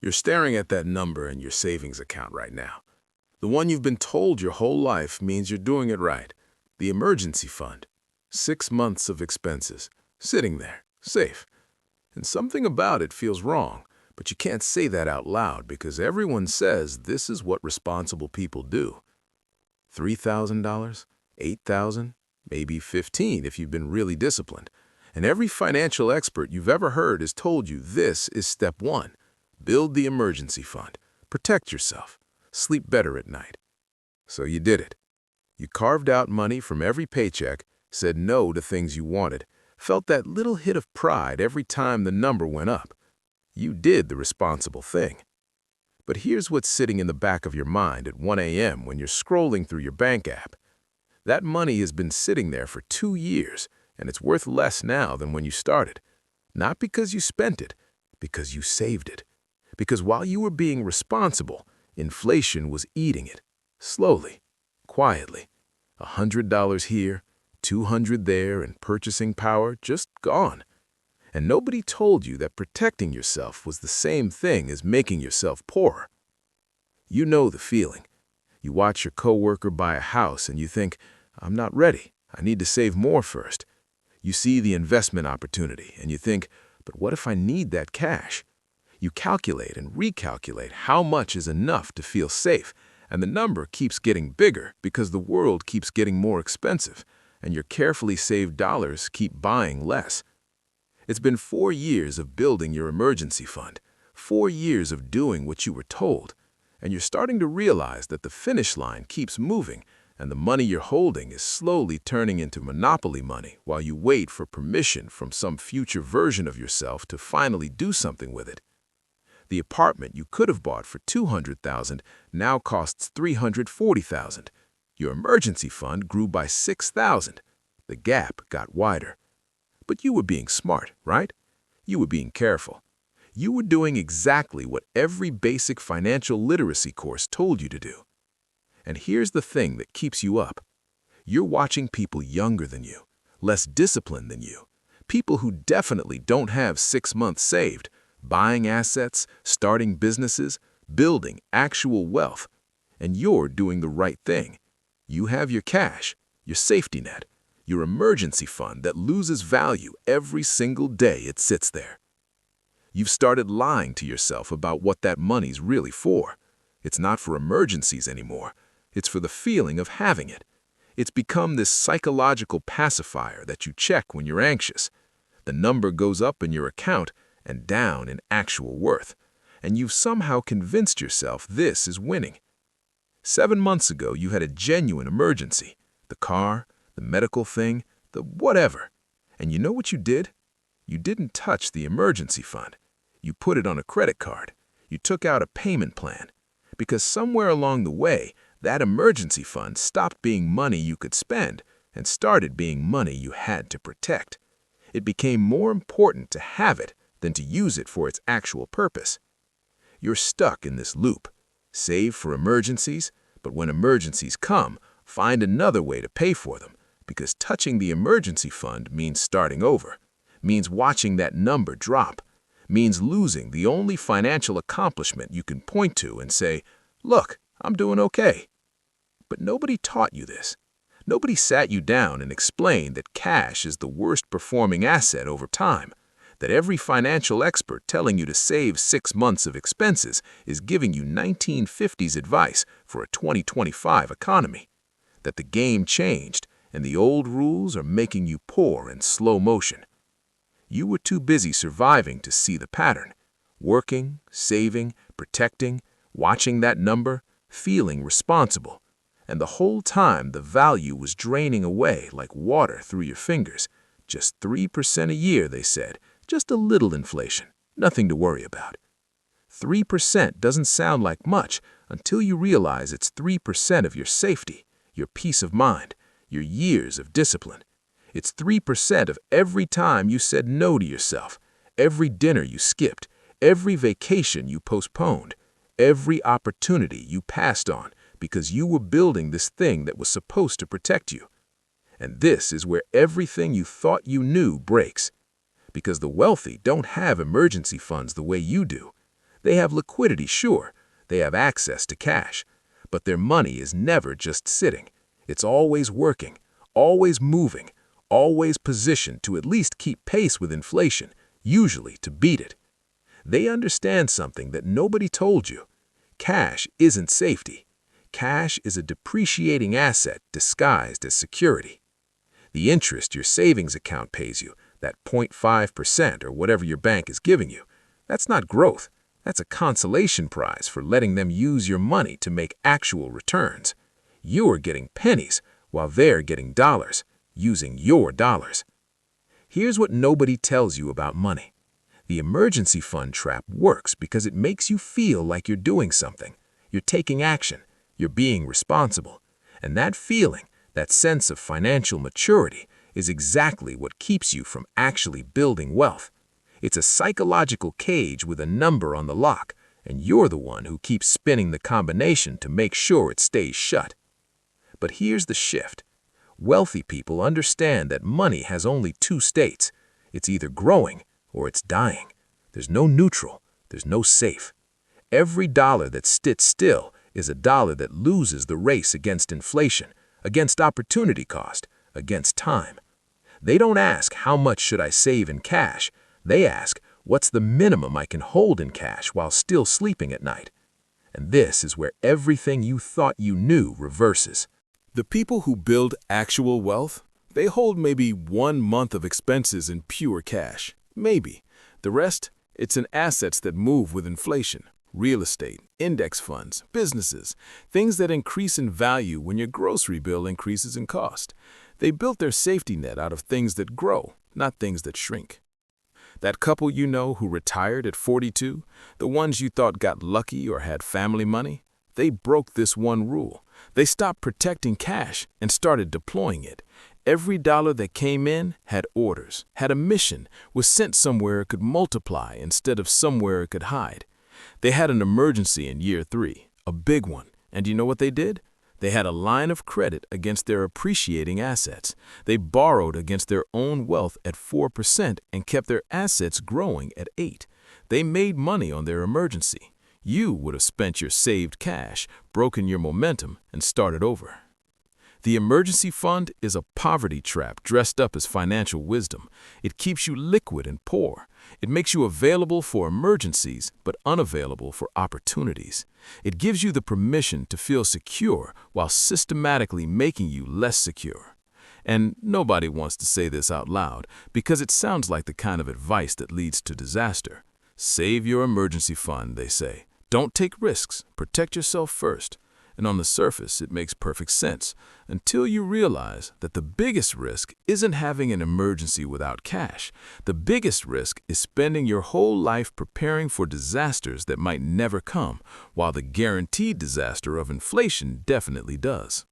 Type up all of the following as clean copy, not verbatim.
You're staring at that number in your savings account right now. The one you've been told your whole life means you're doing it right. The emergency fund. 6 months of expenses. Sitting there, safe. And something about it feels wrong, but you can't say that out loud because everyone says this is what responsible people do. $3,000? 8,000? Maybe 15 if you've been really disciplined. And every financial expert you've ever heard has told you this is step one. Build the emergency fund. Protect yourself. Sleep better at night. So you did it. You carved out money from every paycheck, said no to things you wanted, felt that little hit of pride every time the number went up. You did the responsible thing. But here's what's sitting in the back of your mind at 1 a.m. when you're scrolling through your bank app. That money has been sitting there for 2 years, and it's worth less now than when you started. Not because you spent it, because you saved it. Because while you were being responsible, inflation was eating it, slowly, quietly. $100 here, $200 there, and purchasing power just gone. And nobody told you that protecting yourself was the same thing as making yourself poorer. You know the feeling. You watch your coworker buy a house and you think, I'm not ready. I need to save more first. You see the investment opportunity and you think, but what if I need that cash? You calculate and recalculate how much is enough to feel safe, and the number keeps getting bigger because the world keeps getting more expensive, and your carefully saved dollars keep buying less. It's been 4 years of building your emergency fund, 4 years of doing what you were told, and you're starting to realize that the finish line keeps moving, and the money you're holding is slowly turning into monopoly money while you wait for permission from some future version of yourself to finally do something with it. The apartment you could have bought for $200,000 now costs $340,000. Your emergency fund grew by $6,000. The gap got wider. But you were being smart, right? You were being careful. You were doing exactly what every basic financial literacy course told you to do. And here's the thing that keeps you up. You're watching people younger than you, less disciplined than you, people who definitely don't have 6 months saved, buying assets, starting businesses, building actual wealth. And you're doing the right thing. You have your cash, your safety net, your emergency fund that loses value every single day it sits there. You've started lying to yourself about what that money's really for. It's not for emergencies anymore. It's for the feeling of having it. It's become this psychological pacifier that you check when you're anxious. The number goes up in your account and down in actual worth, and you've somehow convinced yourself this is winning. 7 months ago, you had a genuine emergency, the car, the medical thing, the whatever. And you know what you did? You didn't touch the emergency fund. You put it on a credit card. You took out a payment plan. Because somewhere along the way, that emergency fund stopped being money you could spend and started being money you had to protect. It became more important to have it than to use it for its actual purpose. You're stuck in this loop. Save for emergencies, but when emergencies come, find another way to pay for them, because touching the emergency fund means starting over, means watching that number drop, means losing the only financial accomplishment you can point to and say, look, I'm doing okay. But nobody taught you this. Nobody sat you down and explained that cash is the worst performing asset over time, that every financial expert telling you to save 6 months of expenses is giving you 1950s advice for a 2025 economy, that the game changed and the old rules are making you poor in slow motion. You were too busy surviving to see the pattern, working, saving, protecting, watching that number, feeling responsible. And the whole time the value was draining away like water through your fingers. Just 3% a year, they said. Just a little inflation, nothing to worry about. 3% doesn't sound like much until you realize it's 3% of your safety, your peace of mind, your years of discipline. It's 3% of every time you said no to yourself, every dinner you skipped, every vacation you postponed, every opportunity you passed on because you were building this thing that was supposed to protect you. And this is where everything you thought you knew breaks. Because the wealthy don't have emergency funds the way you do. They have liquidity, sure. They have access to cash. But their money is never just sitting. It's always working, always moving, always positioned to at least keep pace with inflation, usually to beat it. They understand something that nobody told you. Cash isn't safety. Cash is a depreciating asset disguised as security. The interest your savings account pays you, that 0.5% or whatever your bank is giving you, that's not growth. That's a consolation prize for letting them use your money to make actual returns. You are getting pennies while they're getting dollars, using your dollars. Here's what nobody tells you about money. The emergency fund trap works because it makes you feel like you're doing something. You're taking action. You're being responsible. And that feeling, that sense of financial maturity, is exactly what keeps you from actually building wealth. It's a psychological cage with a number on the lock, and you're the one who keeps spinning the combination to make sure it stays shut. But here's the shift. Wealthy people understand that money has only two states. It's either growing or it's dying. There's no neutral. There's no safe. Every dollar that sits still is a dollar that loses the race against inflation, against opportunity cost, against time. They don't ask, how much should I save in cash? They ask, what's the minimum I can hold in cash while still sleeping at night? And this is where everything you thought you knew reverses. The people who build actual wealth, they hold maybe 1 month of expenses in pure cash. Maybe. The rest, it's in assets that move with inflation. Real estate, index funds, businesses, things that increase in value when your grocery bill increases in cost. They built their safety net out of things that grow, not things that shrink. That couple you know who retired at 42, the ones you thought got lucky or had family money, they broke this one rule. They stopped protecting cash and started deploying it. Every dollar that came in had orders, had a mission, was sent somewhere it could multiply instead of somewhere it could hide. They had an emergency in year 3, a big one, and you know what they did? They had a line of credit against their appreciating assets. They borrowed against their own wealth at 4% and kept their assets growing at 8%. They made money on their emergency. You would have spent your saved cash, broken your momentum, and started over. The emergency fund is a poverty trap dressed up as financial wisdom. It keeps you liquid and poor. It makes you available for emergencies, but unavailable for opportunities. It gives you the permission to feel secure while systematically making you less secure. And nobody wants to say this out loud because it sounds like the kind of advice that leads to disaster. Save your emergency fund, they say. Don't take risks. Protect yourself first. And on the surface, it makes perfect sense, until you realize that the biggest risk isn't having an emergency without cash. The biggest risk is spending your whole life preparing for disasters that might never come, while the guaranteed disaster of inflation definitely does.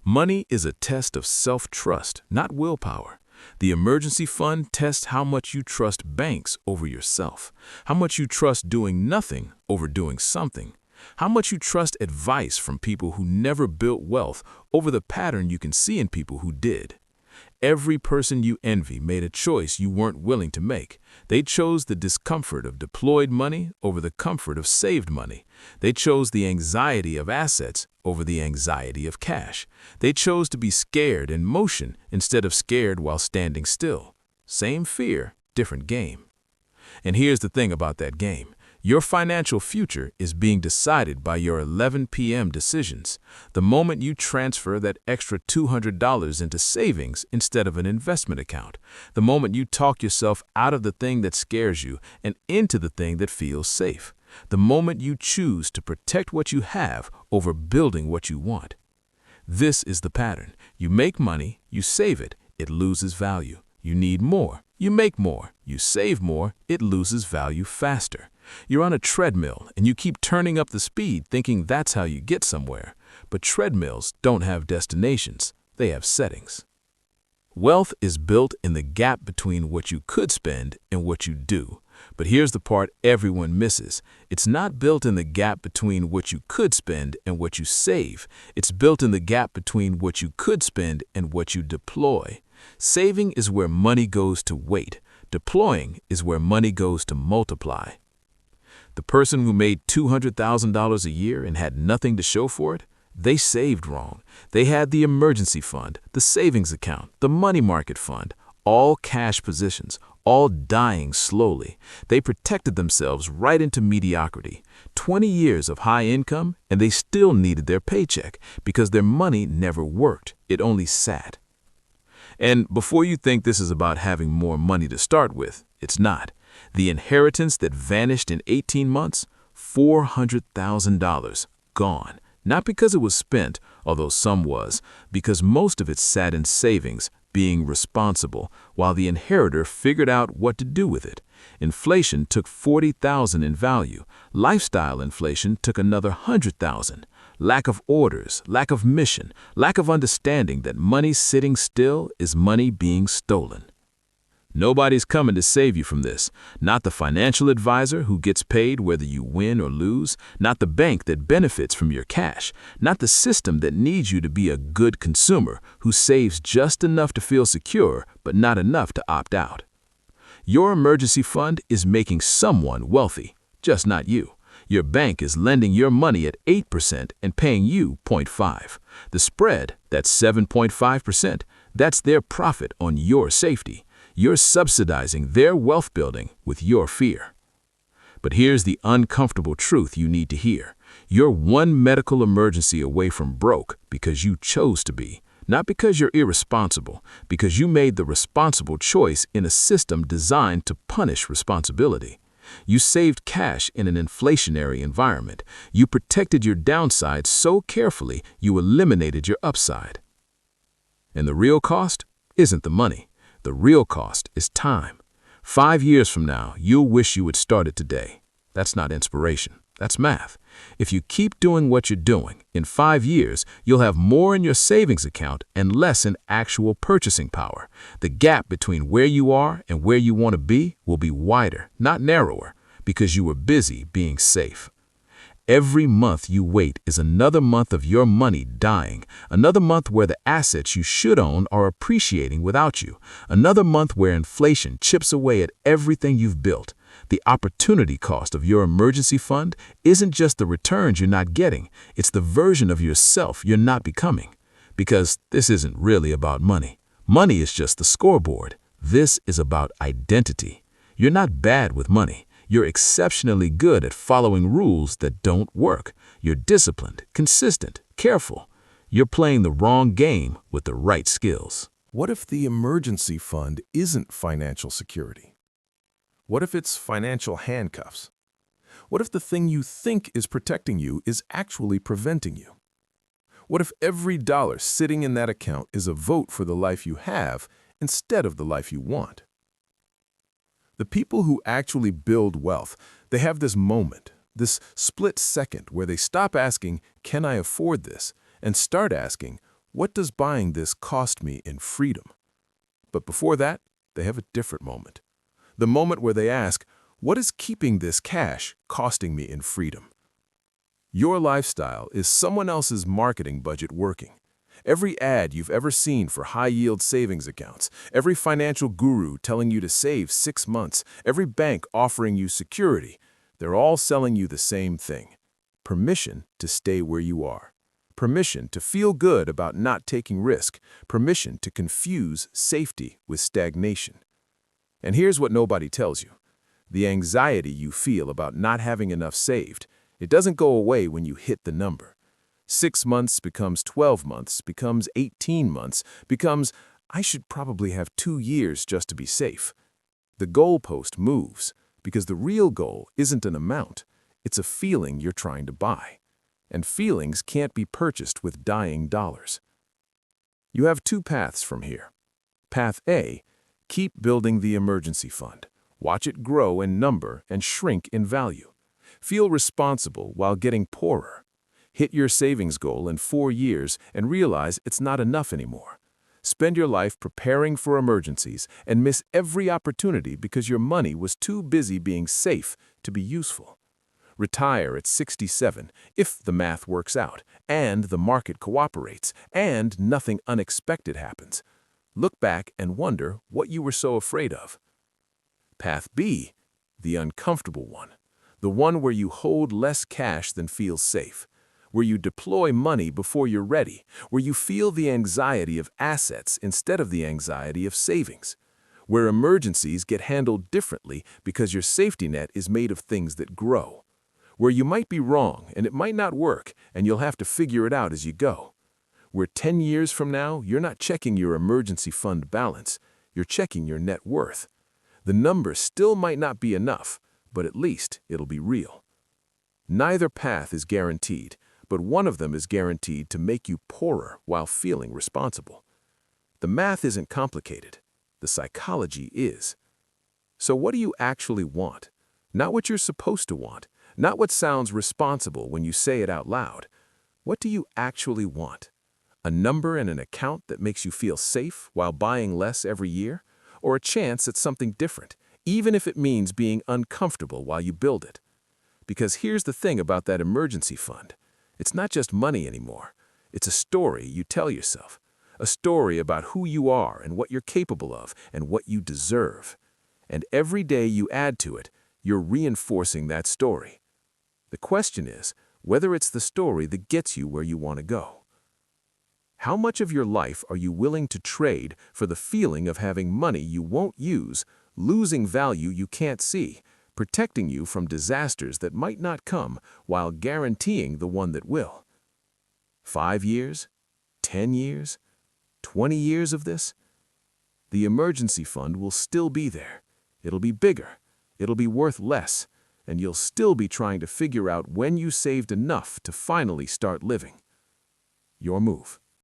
Money is a test of self-trust, not willpower. The emergency fund tests how much you trust banks over yourself, how much you trust doing nothing over doing something, how much you trust advice from people who never built wealth over the pattern you can see in people who did. Every person you envy made a choice you weren't willing to make. They chose the discomfort of deployed money over the comfort of saved money. They chose the anxiety of assets over the anxiety of cash. They chose to be scared in motion instead of scared while standing still. Same fear, different game. And here's the thing about that game. Your financial future is being decided by your 11 p.m. decisions. The moment you transfer that extra $200 into savings instead of an investment account. The moment you talk yourself out of the thing that scares you and into the thing that feels safe. The moment you choose to protect what you have over building what you want. This is the pattern. You make money, you save it, it loses value. You need more, you make more. You save more, it loses value faster. You're on a treadmill and you keep turning up the speed thinking that's how you get somewhere. But treadmills don't have destinations, they have settings. Wealth is built in the gap between what you could spend and what you do. But here's the part everyone misses. It's not built in the gap between what you could spend and what you save. It's built in the gap between what you could spend and what you deploy. Saving is where money goes to wait. Deploying is where money goes to multiply. The person who made $200,000 a year and had nothing to show for it, they saved wrong. They had the emergency fund, the savings account, the money market fund, all cash positions, all dying slowly. They protected themselves right into mediocrity. 20 years of high income, and they still needed their paycheck because their money never worked. It only sat. And before you think this is about having more money to start with, it's not. The inheritance that vanished in 18 months, $400,000, gone. Not because it was spent, although some was, because most of it sat in savings, being responsible, while the inheritor figured out what to do with it. Inflation took $40,000 in value. Lifestyle inflation took another $100,000. Lack of orders, lack of mission, lack of understanding that money sitting still is money being stolen. Nobody's coming to save you from this. Not the financial advisor who gets paid whether you win or lose, not the bank that benefits from your cash, not the system that needs you to be a good consumer who saves just enough to feel secure but not enough to opt out. Your emergency fund is making someone wealthy, just not you. Your bank is lending your money at 8% and paying you 0.5. The spread, that's 7.5%, that's their profit on your safety. You're subsidizing their wealth building with your fear. But here's the uncomfortable truth you need to hear. You're one medical emergency away from broke because you chose to be, not because you're irresponsible, because you made the responsible choice in a system designed to punish responsibility. You saved cash in an inflationary environment. You protected your downside so carefully you eliminated your upside. And the real cost isn't the money. The real cost is time. 5 years from now, you'll wish you had started today. That's not inspiration. That's math. If you keep doing what you're doing, in 5 years, you'll have more in your savings account and less in actual purchasing power. The gap between where you are and where you want to be will be wider, not narrower, because you were busy being safe. Every month you wait is another month of your money dying, another month where the assets you should own are appreciating without you, another month where inflation chips away at everything you've built. The opportunity cost of your emergency fund isn't just the returns you're not getting, it's the version of yourself you're not becoming. Because this isn't really about money. Money is just the scoreboard. This is about identity. You're not bad with money. You're exceptionally good at following rules that don't work. You're disciplined, consistent, careful. You're playing the wrong game with the right skills. What if the emergency fund isn't financial security? What if it's financial handcuffs? What if the thing you think is protecting you is actually preventing you? What if every dollar sitting in that account is a vote for the life you have instead of the life you want? The people who actually build wealth, they have this moment, this split second where they stop asking, "Can I afford this?" and start asking, "What does buying this cost me in freedom?" But before that, they have a different moment. The moment where they ask, "What is keeping this cash costing me in freedom?" Your lifestyle is someone else's marketing budget working. Every ad you've ever seen for high-yield savings accounts, every financial guru telling you to save 6 months, every bank offering you security, they're all selling you the same thing: permission to stay where you are, permission to feel good about not taking risk, permission to confuse safety with stagnation. And here's what nobody tells you. The anxiety you feel about not having enough saved, it doesn't go away when you hit the number. 6 months becomes 12 months, becomes 18 months, becomes, "I should probably have 2 years just to be safe." The goalpost moves because the real goal isn't an amount, it's a feeling you're trying to buy. And feelings can't be purchased with dying dollars. You have 2 paths from here. Path A, keep building the emergency fund. Watch it grow in number and shrink in value. Feel responsible while getting poorer. Hit your savings goal in 4 years and realize it's not enough anymore. Spend your life preparing for emergencies and miss every opportunity because your money was too busy being safe to be useful. Retire at 67 if the math works out and the market cooperates and nothing unexpected happens. Look back and wonder what you were so afraid of. Path B, the uncomfortable one. The one where you hold less cash than feels safe, where you deploy money before you're ready, where you feel the anxiety of assets instead of the anxiety of savings, where emergencies get handled differently because your safety net is made of things that grow, where you might be wrong and it might not work and you'll have to figure it out as you go, where 10 years from now you're not checking your emergency fund balance, you're checking your net worth. The number still might not be enough, but at least it'll be real. Neither path is guaranteed, but one of them is guaranteed to make you poorer while feeling responsible. The math isn't complicated. The psychology is. So what do you actually want? Not what you're supposed to want, not what sounds responsible when you say it out loud. What do you actually want? A number and an account that makes you feel safe while buying less every year? Or a chance at something different, even if it means being uncomfortable while you build it? Because here's the thing about that emergency fund. It's not just money anymore. It's a story you tell yourself. A story about who you are and what you're capable of and what you deserve. And every day you add to it, you're reinforcing that story. The question is whether it's the story that gets you where you want to go. How much of your life are you willing to trade for the feeling of having money you won't use, losing value you can't see, protecting you from disasters that might not come while guaranteeing the one that will? 5 years? 10 years? 20 years of this? The emergency fund will still be there. It'll be bigger. It'll be worth less. And you'll still be trying to figure out when you saved enough to finally start living. Your move.